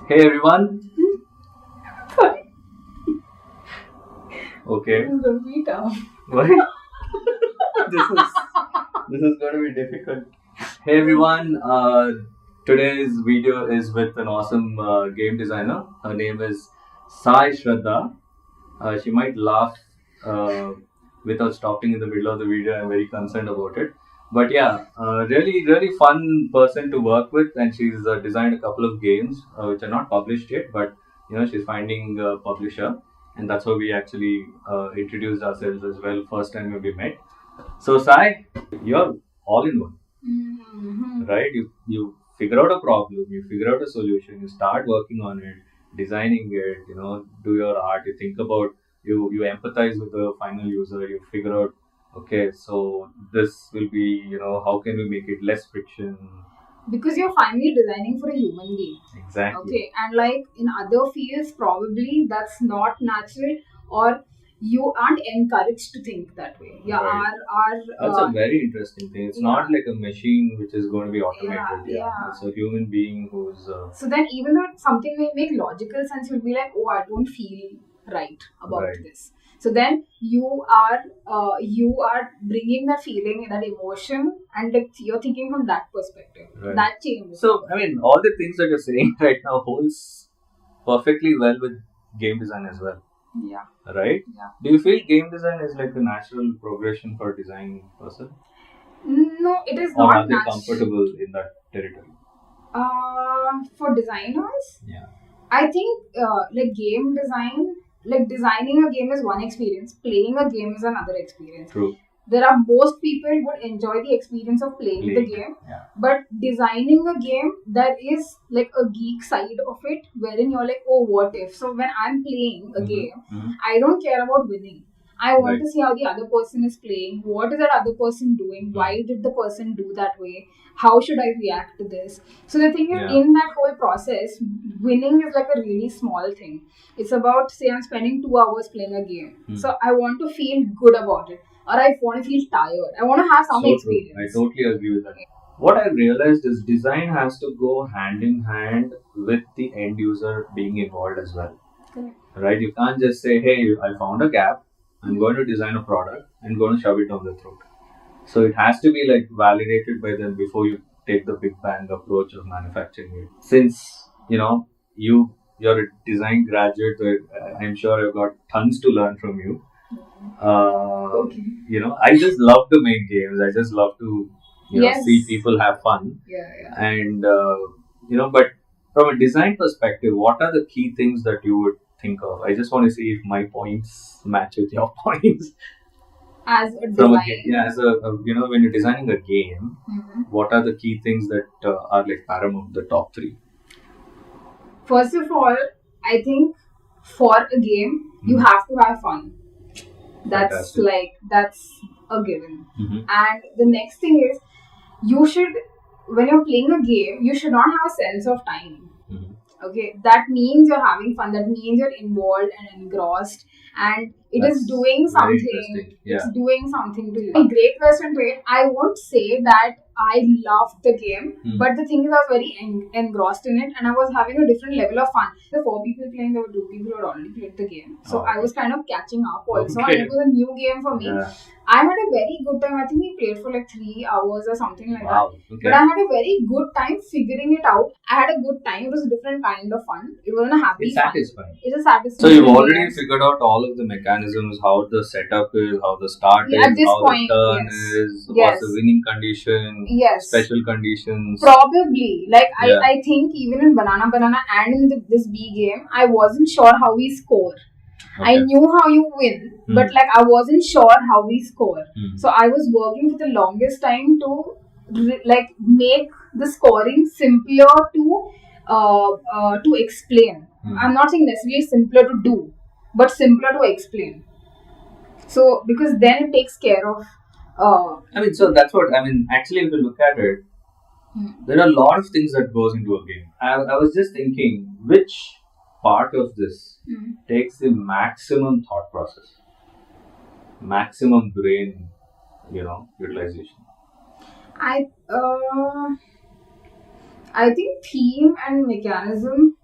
Hey everyone. Sorry. Okay. This is going to be tough. Why? this is going to be difficult. Hey everyone. Today's video is with an awesome game designer. Her name is Saishraddha. She might laugh without stopping in the middle of the video. I'm very concerned about it. But yeah, really fun person to work with, and she's designed a couple of games which are not published yet, but she's finding a publisher, and that's how we actually introduced ourselves as well. First time when we met. So Sai, you're all in one, right? You figure out a problem, you figure out a solution, you start working on it, designing it, do your art, you think about you empathize with the final user, you figure out, okay, so this will be, how can we make it less friction? Because you're finally designing for a human being. Exactly. Okay, and like in other fields, probably that's not natural, or you aren't encouraged to think that way. Yeah, Right. That's a very interesting thing. It's not like a machine which is going to be automated. Yeah. It's a human being who's. So then, even though something may make logical sense, you'll be like, "Oh, I don't feel right about Right. this." So then you are bringing that feeling, that emotion, and like you're thinking from that perspective. Right. That changes. So I mean, all the things that you're saying right now holds perfectly well with game design as well. Yeah. Right? Yeah. Do you feel game design is like a natural progression for a design person? No, it is Or not are they comfortable in that territory? For designers, Yeah. I think like game design, like designing a game is one experience, playing a game is another experience. True. There are most people would enjoy the experience of playing the game, but designing a game, there is like a geek side of it wherein you're like, oh, what if? So when I'm playing a game, I don't care about winning. I want to see how the other person is playing. What is that other person doing? Why did the person do that way? How should I react to this? So the thing is, in that whole process, winning is like a really small thing. It's about, say, I'm spending 2 hours playing a game. So I want to feel good about it. Or I want to feel tired. I want to have some experience. True. I totally agree with that. What I realized is design has to go hand in hand with the end user being involved as well. Correct. Right? You can't just say, hey, I found a gap. I'm going to design a product and going to shove it down the throat. So it has to be like validated by them before you take the big bang approach of manufacturing it. Since you're a design graduate, I'm sure I've got tons to learn from you. I just love to make games. I just love to see people have fun. And but from a design perspective, what are the key things that you would think of? I just want to see if my points match with your points. As a design, when you're designing a game, what are the key things that are like paramount, the top 3? First of all, I think for a game, you have to have fun. That's a given. And the next thing is, when you're playing a game, you should not have a sense of time. Okay, that means you're having fun. That means you're involved and engrossed, and that's is doing something. It's doing something to you. A great question to it. I won't say that I loved the game, but the thing is, I was very engrossed in it, and I was having a different level of fun. The 4 people playing, there were 2 people who had already played the game, so I was kind of catching up also. And it was a new game for me. I had a very good time. I think we played for like 3 hours or something like that. But I had a very good time figuring it out. I had a good time. It was a different kind of fun. It wasn't a happy fun. Satisfying. It is satisfying. So you've already figured out all of the mechanisms, how the setup is, how the start is, at this how point, the turn is, what's the winning condition, special conditions. Probably. Like I think even in Banana and in this B game, I wasn't sure how we score. I knew how you win, but like I wasn't sure how we score. So I was working for the longest time to make the scoring simpler to explain. I'm not saying necessarily simpler to do, but simpler to explain. So because then it takes care of. So that's what I mean. Actually, if you look at it, there are a lot of things that goes into a game. I was just thinking which part of this takes the maximum thought process, maximum brain, utilization. I think theme and mechanism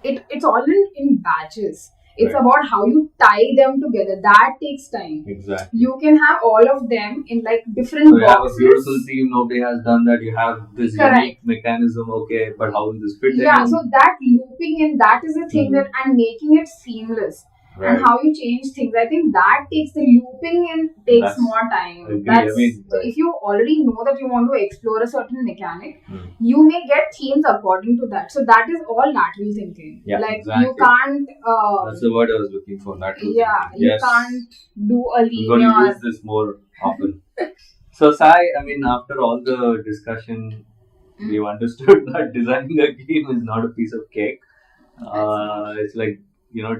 It's all in batches. It's Right. about how you tie them together. That takes time. Exactly. You can have all of them in like different So you have a boxes. beautiful theme, nobody has done that. You have this Correct. unique mechanism, okay, but how will this fit Yeah, in? so that looping in, that is the thing that, and making it seamless. Right. And how you change things. I think that takes the looping in takes That's- more time. agree. That's I mean, so right. if you already know that you want to explore a certain mechanic, Hmm. you may get themes according to that. So that is all lateral thinking. Yeah, like exactly. you can't. That's the word I was looking for. Lateral Yeah, thinking. you Yes. can't do a I'm going to linear. use this more often. So, Sai, I mean, after all the discussion, we've understood that designing a game is not a piece of cake. It's like,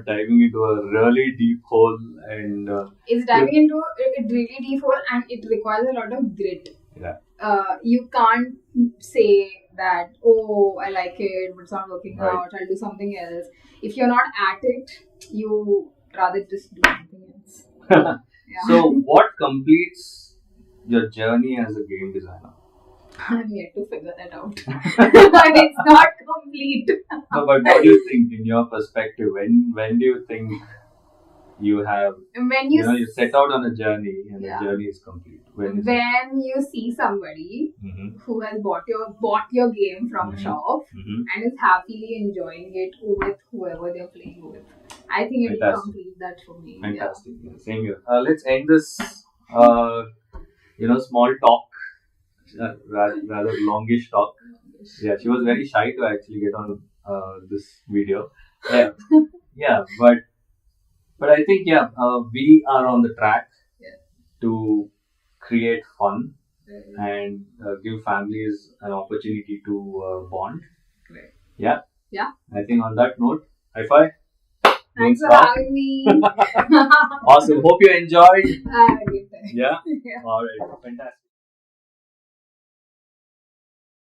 diving into a really deep hole, and It's diving into it really deep hole, and it requires a lot of grit. yeah, You can't say that, oh, I like it, but it's not working Right. out, I'll do something else. If you're not at it, you rather just do something else. Yeah. So, what completes your journey as a game designer? I'm yet to figure that out. It's not complete. No, but what do you think, in your perspective? When do you think you have, When you set out on a journey and Yeah. the journey is complete? When is it? when you see somebody Mhm. who has bought your game from a Mhm. shop Mhm. and is happily enjoying it with whoever they're playing with, I think it will Fantastic. complete that for me. Fantastic. Yeah, same here. Let's end this, small talk, rather longish talk. Yeah, she was very shy to actually get on this video. Yeah, yeah, but I think we are on the track Yeah. to create fun and give families an opportunity to bond. Right. Yeah. Yeah. I think on that note, high five. Thanks for Stop. having me. Awesome. Hope you enjoyed. I had a good time. Yeah. Yeah. All right. Fantastic.